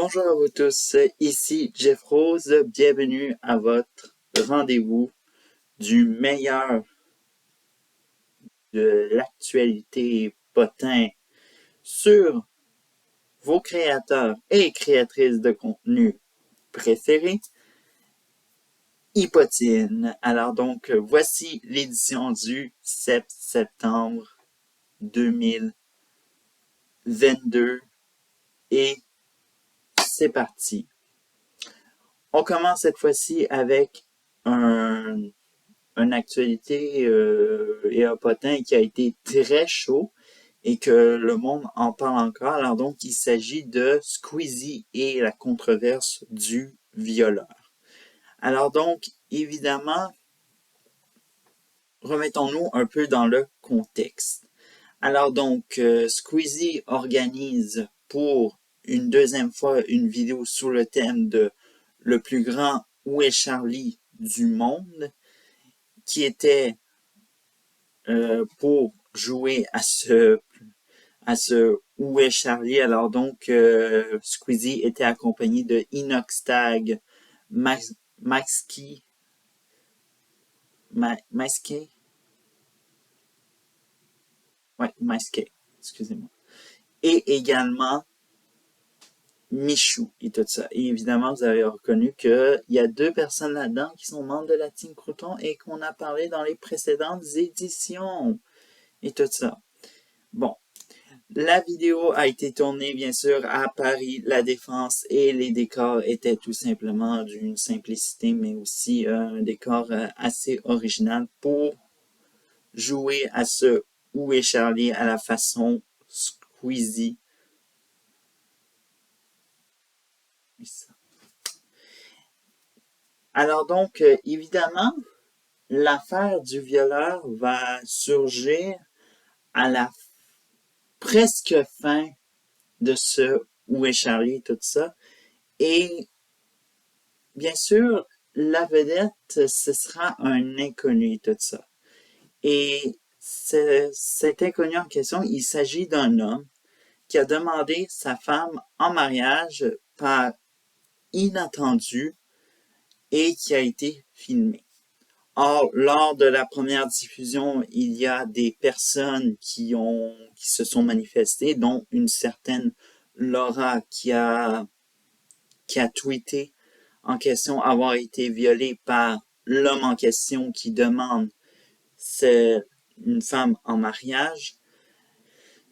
Bonjour à vous tous, ici Jeff Rose, bienvenue à votre rendez-vous du meilleur de l'actualité potin sur vos créateurs et créatrices de contenu préférés, Hypotine. Alors donc, voici l'édition du 7 septembre 2022 et c'est parti. On commence cette fois-ci avec une actualité et un potin qui a été très chaud et que le monde en parle encore. Alors donc, il s'agit de Squeezie et la controverse du violeur. Alors donc, évidemment, remettons-nous un peu dans le contexte. Alors donc, Squeezie organise pour une deuxième fois une vidéo sur le thème de le plus grand Où est Charlie du monde, qui était pour jouer à ce Où est Charlie. Alors donc, Squeezie était accompagné de Inoxtag, Maxkey, Maxkey, ouais, Maxkey, excusez-moi, et également Michou et tout ça. Et évidemment, vous avez reconnu qu'il y a deux personnes là-dedans qui sont membres de la Team Crouton et qu'on a parlé dans les précédentes éditions et tout ça. Bon, la vidéo a été tournée, bien sûr, à Paris, La Défense, et les décors étaient tout simplement d'une simplicité, mais aussi un décor assez original pour jouer à ce Où est Charlie à la façon Squeezie. Alors donc, évidemment, l'affaire du violeur va surgir à la presque fin de ce Où est Charlie, tout ça. Et bien sûr, la vedette, ce sera un inconnu, tout ça. Et cet inconnu en question, il s'agit d'un homme qui a demandé sa femme en mariage par inattendu et qui a été filmé. Or, lors de la première diffusion, il y a des personnes qui se sont manifestées, dont une certaine Laura qui a tweeté en question avoir été violée par l'homme en question qui demande c'est une femme en mariage.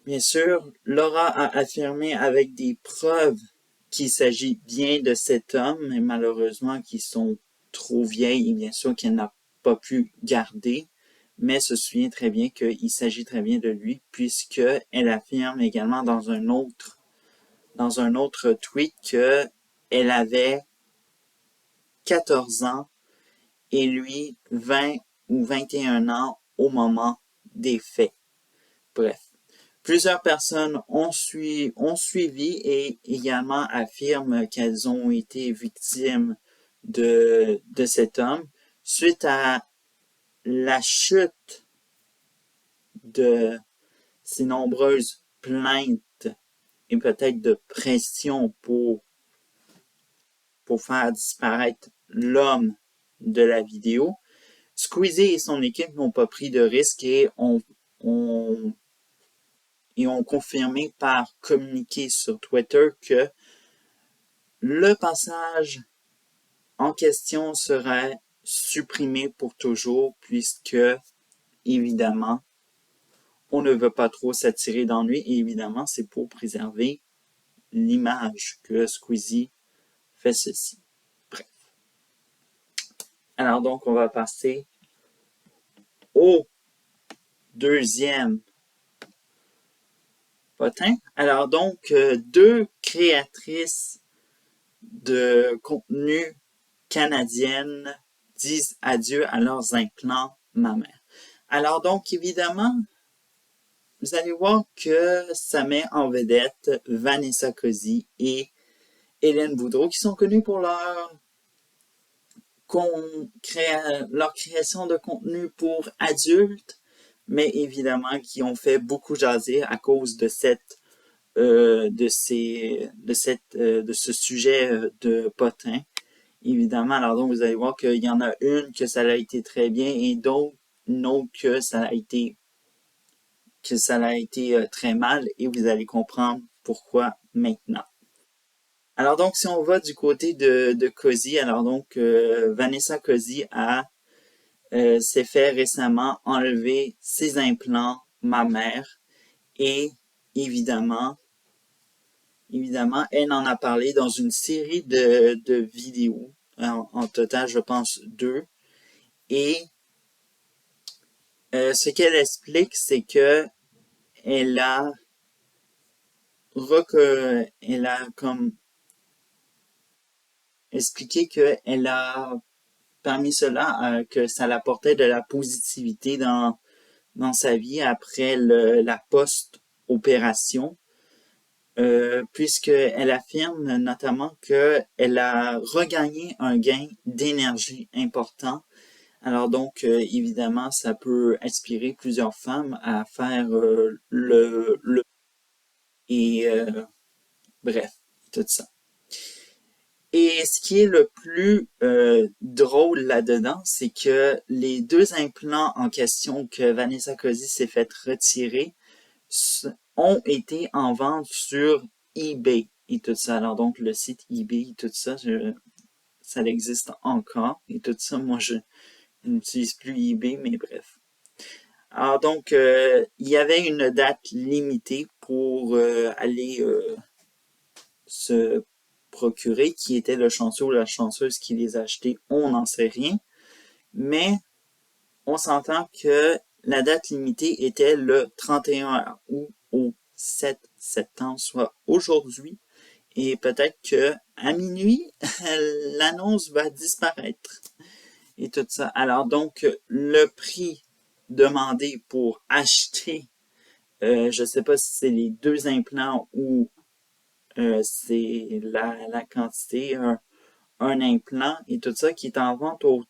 Bien sûr, Laura a affirmé avec des preuves qu'il s'agit bien de cet homme, mais malheureusement qui sont trop vieilles et bien sûr qu'elle n'a pas pu garder, mais se souvient très bien qu'il s'agit très bien de lui, puisqu'elle affirme également dans un autre tweet qu'elle avait 14 ans et lui 20 ou 21 ans au moment des faits. Bref. Plusieurs personnes ont suivi et également affirment qu'elles ont été victimes de cet homme suite à la chute de ces nombreuses plaintes et peut-être de pression pour faire disparaître l'homme de la vidéo. Squeezie et son équipe n'ont pas pris de risque et ont confirmé par communiqué sur Twitter que le passage en question serait supprimé pour toujours puisque, évidemment, on ne veut pas trop s'attirer d'ennui et évidemment, c'est pour préserver l'image que Squeezie fait ceci. Bref. Alors donc, on va passer au deuxième potin. Alors donc, deux créatrices de contenu canadiennes disent adieu à leurs implants mammaires. Alors donc, évidemment, vous allez voir que ça met en vedette Vanessa Cozy et Hélène Boudreau, qui sont connues pour leur création de contenu pour adultes, mais évidemment qui ont fait beaucoup jaser à cause de cette de ce sujet de potin, évidemment. Alors donc, vous allez voir qu'il y en a une que ça a été très bien et d'autres, une autre que ça a été très mal et vous allez comprendre pourquoi maintenant. Alors donc, si on va du côté de Cozy, alors donc Vanessa Cozy s'est fait récemment enlever ses implants mammaires et évidemment, elle en a parlé dans une série de vidéos, en total je pense 2, et ce qu'elle explique, c'est que elle a elle a comme expliqué qu'elle a parmi cela que ça l'apportait de la positivité dans sa vie après la post-opération, puisqu'elle affirme notamment qu'elle a regagné un gain d'énergie important. Alors donc, évidemment, ça peut inspirer plusieurs femmes à faire et bref, tout ça. Et ce qui est le plus drôle là-dedans, c'est que les 2 implants en question que Vanessa Cozy s'est fait retirer ont été en vente sur eBay et tout ça. Alors donc le site eBay et tout ça, ça existe encore et tout ça. Moi, je n'utilise plus eBay, mais bref. Alors donc, il y avait une date limitée pour aller se procurer, qui était le chanceux ou la chanceuse qui les a achetés, on n'en sait rien. Mais on s'entend que la date limitée était le 31 août au 7 septembre, soit aujourd'hui. Et peut-être que à minuit, l'annonce va disparaître. Et tout ça. Alors donc, le prix demandé pour acheter, je ne sais pas si c'est les 2 implants ou c'est la quantité, un implant et tout ça qui est en vente au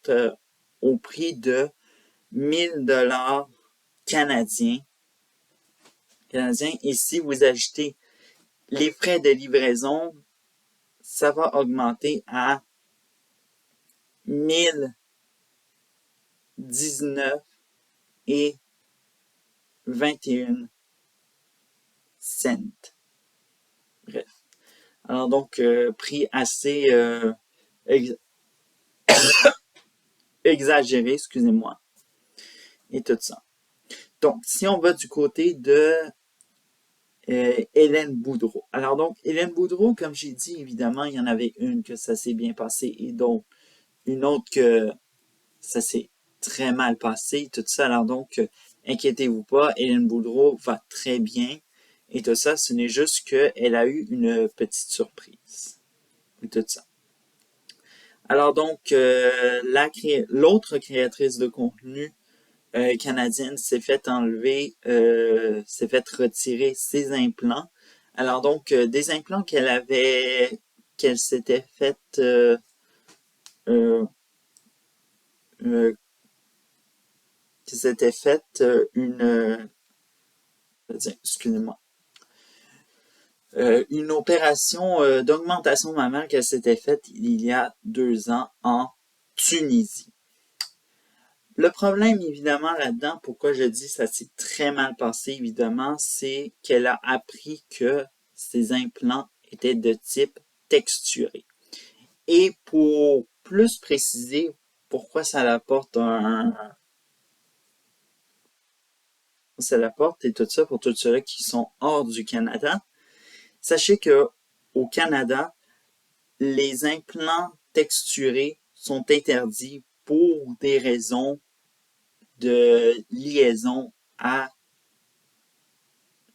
prix de 1000 $ canadiens. Et si vous ajoutez les frais de livraison, ça va augmenter à 1019 et 21 cents. Bref. Alors donc, prix assez exagéré, excusez-moi, et tout ça. Donc, si on va du côté de Hélène Boudreau. Alors donc, Hélène Boudreau, comme j'ai dit, évidemment, il y en avait une que ça s'est bien passé et donc une autre que ça s'est très mal passé, tout ça. Alors donc, inquiétez-vous pas, Hélène Boudreau va très bien et tout ça. Ce n'est juste qu'elle a eu une petite surprise et tout ça. Alors donc, l'autre créatrice de contenu canadienne s'est fait s'est fait retirer ses implants. Alors donc, des implants qu'elle s'était fait excusez-moi, une opération d'augmentation mammaire qu'elle s'était faite il y a 2 ans en Tunisie. Le problème, évidemment, là-dedans, pourquoi je dis ça s'est très mal passé, évidemment, c'est qu'elle a appris que ses implants étaient de type texturé. Et pour plus préciser pourquoi ça l'apporte et tout ça pour tous ceux-là qui sont hors du Canada, sachez que au Canada, les implants texturés sont interdits pour des raisons de liaison à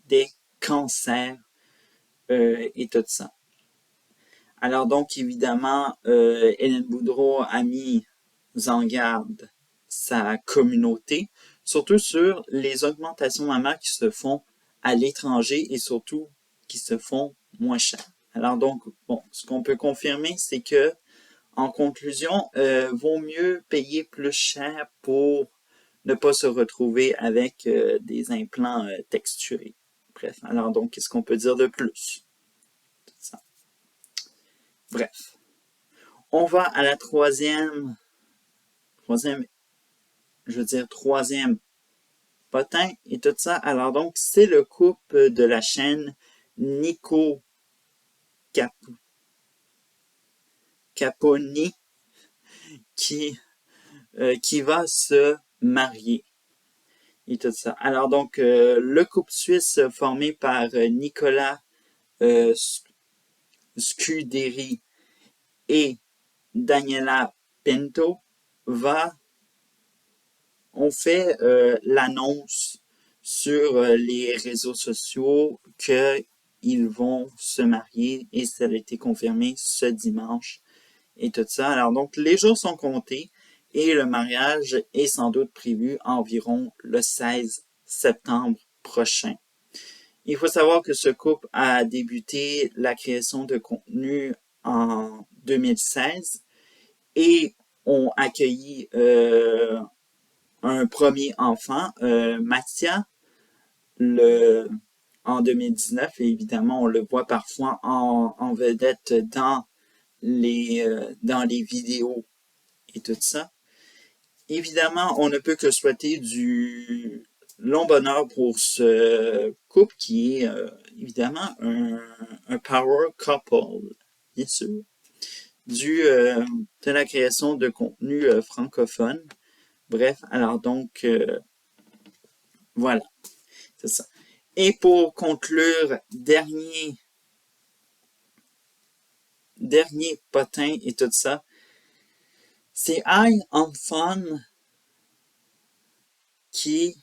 des cancers et tout ça. Alors donc, évidemment, Hélène Boudreau a mis en garde sa communauté, surtout sur les augmentations mammaires qui se font à l'étranger et surtout qui se font moins cher. Alors donc, bon, ce qu'on peut confirmer, c'est que, en conclusion, vaut mieux payer plus cher pour ne pas se retrouver avec des implants texturés, Bref, alors donc, qu'est-ce qu'on peut dire de plus? Tout ça. Bref. On va à la troisième potin et tout ça. Alors donc, c'est le couple de la chaîne Nico Caponi qui va se marier et tout ça. Alors donc, le couple suisse formé par Nicolas Scuderi et Daniela Pinto on fait l'annonce sur les réseaux sociaux qu'ils vont se marier et ça a été confirmé ce dimanche et tout ça. Alors donc, les jours sont comptés et le mariage est sans doute prévu environ le 16 septembre prochain. Il faut savoir que ce couple a débuté la création de contenu en 2016 et ont accueilli un premier enfant, Mathia, en 2019. Et évidemment, on le voit parfois en vedette dans les vidéos et tout ça. Évidemment, on ne peut que souhaiter du long bonheur pour ce couple qui est évidemment un power couple, bien sûr, de la création de contenu francophone. Bref, alors donc, voilà, c'est ça. Et pour conclure, dernier potin et tout ça, c'est High on Fun qui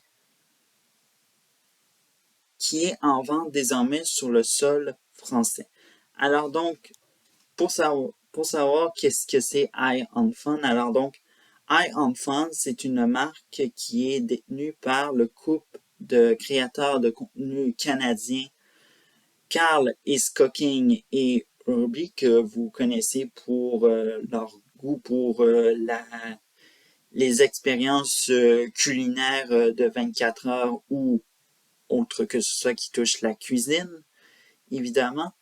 est en vente désormais sur le sol français. Alors donc, pour savoir qu'est-ce que c'est High on Fun, alors donc, High on Fun, c'est une marque qui est détenue par le couple de créateurs de contenu canadiens Carl is Cooking et Herbie, que vous connaissez pour leur goût pour les expériences culinaires de 24 heures ou autre que ce soit qui touche la cuisine, évidemment.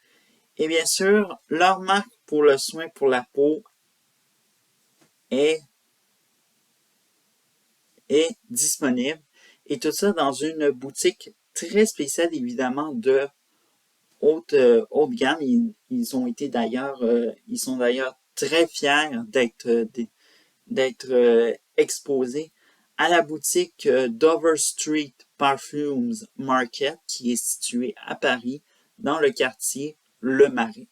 Et bien sûr, leur marque pour le soin pour la peau est disponible. Et tout ça dans une boutique très spéciale, évidemment, de haute gamme. Ils sont d'ailleurs très fiers d'être exposés à la boutique Dover Street Perfumes Market qui est située à Paris dans le quartier Le Marais.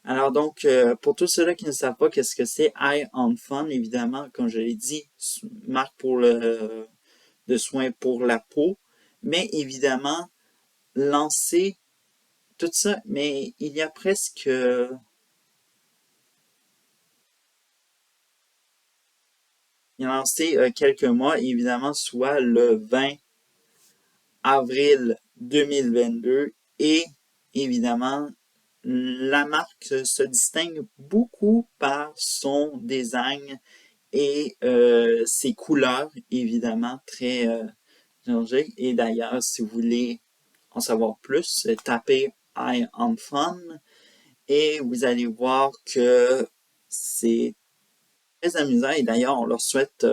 Alors donc, pour tous ceux-là qui ne savent pas qu'est-ce que c'est High on Fun, évidemment, comme je l'ai dit, marque de soins pour la peau, mais évidemment, lancer tout ça, mais il y a presque quelques mois, évidemment, soit le 20 avril 2022, et évidemment, la marque se distingue beaucoup par son design et ses couleurs, évidemment, très géorgiques. Et d'ailleurs, si vous voulez en savoir plus, tapez High on Fun et vous allez voir que c'est très amusant. Et d'ailleurs, on leur souhaite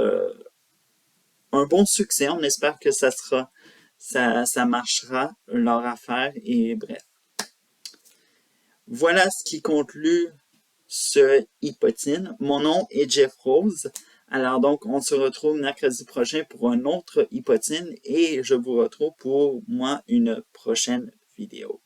un bon succès. On espère que ça marchera leur affaire. Et bref. Voilà ce qui conclut ce Hypotine. Mon nom est Jeff Rose. Alors donc, on se retrouve mercredi prochain pour un autre Hypotine et je vous retrouve pour moi une prochaine vidéo.